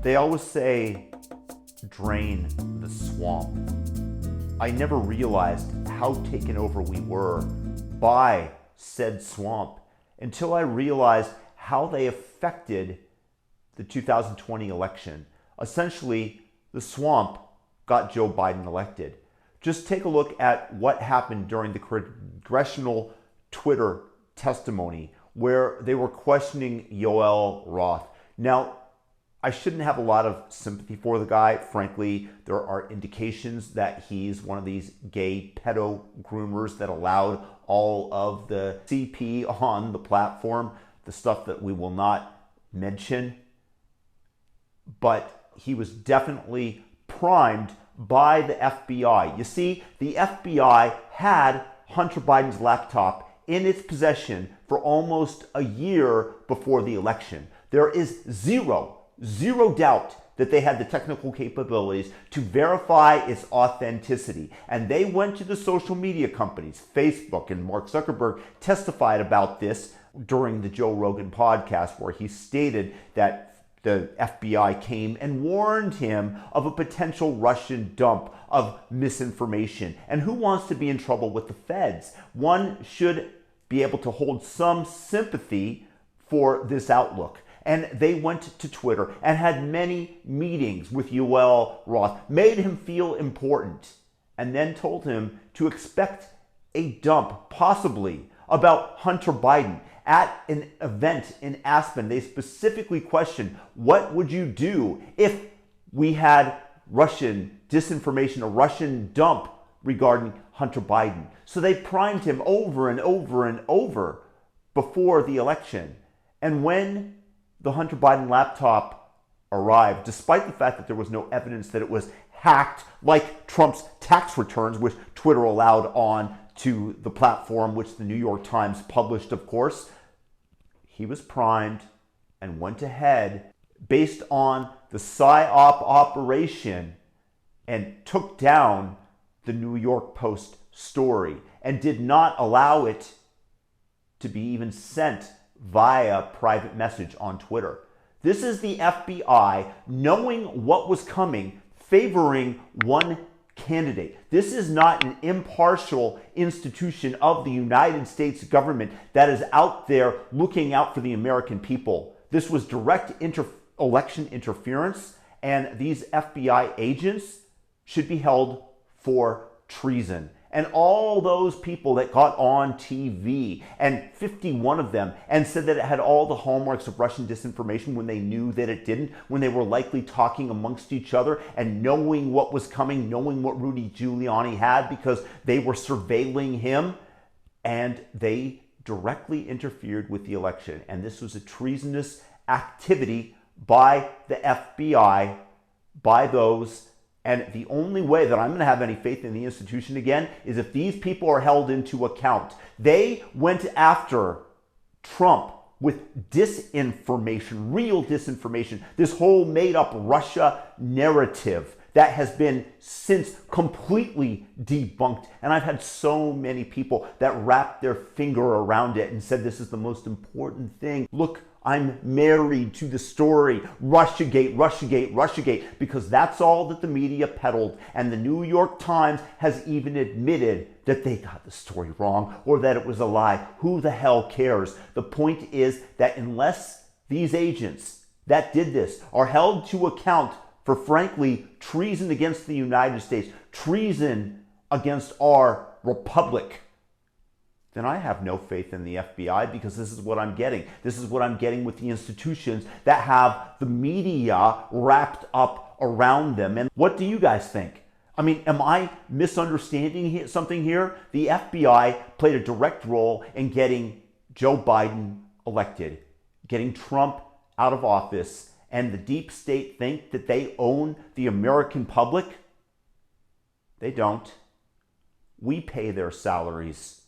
They always say, drain the swamp. I never realized how taken over we were by said swamp until I realized how they affected the 2020 election. Essentially, the swamp got Joe Biden elected. Just take a look at what happened during the congressional Twitter testimony where they were questioning Yoel Roth. Now, I shouldn't have a lot of sympathy for the guy. Frankly, there are indications that he's one of these gay pedo groomers that allowed all of the CP on the platform, the stuff that we will not mention. But he was definitely primed by the FBI. You see, the FBI had Hunter Biden's laptop in its possession for almost a year before the election. There is zero doubt that they had the technical capabilities to verify its authenticity. And they went to the social media companies, Facebook, and Mark Zuckerberg testified about this during the Joe Rogan podcast, where he stated that the FBI came and warned him of a potential Russian dump of misinformation. And who wants to be in trouble with the feds? One should be able to hold some sympathy for this outlook. And they went to Twitter and had many meetings with Yoel Roth, made him feel important, and then told him to expect a dump, possibly, about Hunter Biden. At an event in Aspen, they specifically questioned, what would you do if we had Russian disinformation, a Russian dump regarding Hunter Biden? So they primed him over and over and over before the election. And when the Hunter Biden laptop arrived, despite the fact that there was no evidence that it was hacked, like Trump's tax returns, which Twitter allowed on to the platform, which the New York Times published, of course, he was primed and went ahead based on the PSYOP operation and took down the New York Post story and did not allow it to be even sent via private message on Twitter. This is the FBI knowing what was coming, favoring one candidate. This is not an impartial institution of the United States government that is out there looking out for the American people. This was direct election interference, and these FBI agents should be held for treason. And all those people that got on TV, and 51 of them, and said that it had all the hallmarks of Russian disinformation when they knew that it didn't, when they were likely talking amongst each other and knowing what was coming, knowing what Rudy Giuliani had because they were surveilling him, and they directly interfered with the election. And this was a treasonous activity by the FBI, by those. And the only way that I'm going to have any faith in the institution again is if these people are held into account. They went after Trump with disinformation, real disinformation, this whole made-up Russia narrative that has been since completely debunked. And I've had so many people that wrapped their finger around it and said this is the most important thing. Look, I'm married to the story, Russiagate, Russiagate, Russiagate, because that's all that the media peddled. And the New York Times has even admitted that they got the story wrong or that it was a lie. Who the hell cares? The point is that unless these agents that did this are held to account for, frankly, treason against the United States, treason against our republic, then I have no faith in the FBI, because this is what I'm getting. This is what I'm getting with the institutions that have the media wrapped up around them. And what do you guys think? I mean, am I misunderstanding something here? The FBI played a direct role in getting Joe Biden elected, getting Trump out of office, and the deep state think that they own the American public? They don't. We pay their salaries.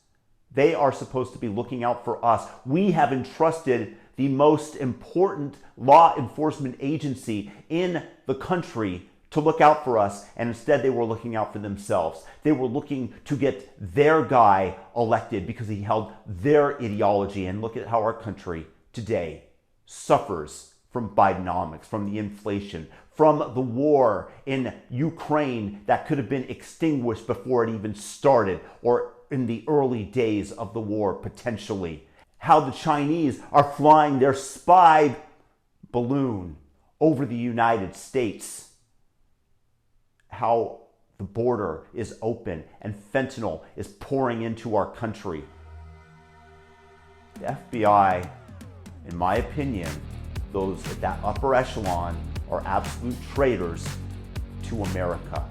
They are supposed to be looking out for us. We have entrusted the most important law enforcement agency in the country to look out for us, and instead they were looking out for themselves. They were looking to get their guy elected because he held their ideology. And look at how our country today suffers from Bidenomics, from the inflation, from the war in Ukraine that could have been extinguished before it even started, or in the early days of the war potentially. How the Chinese are flying their spy balloon over the United States. How the border is open and fentanyl is pouring into our country. The FBI, in my opinion, those at that upper echelon are absolute traitors to America.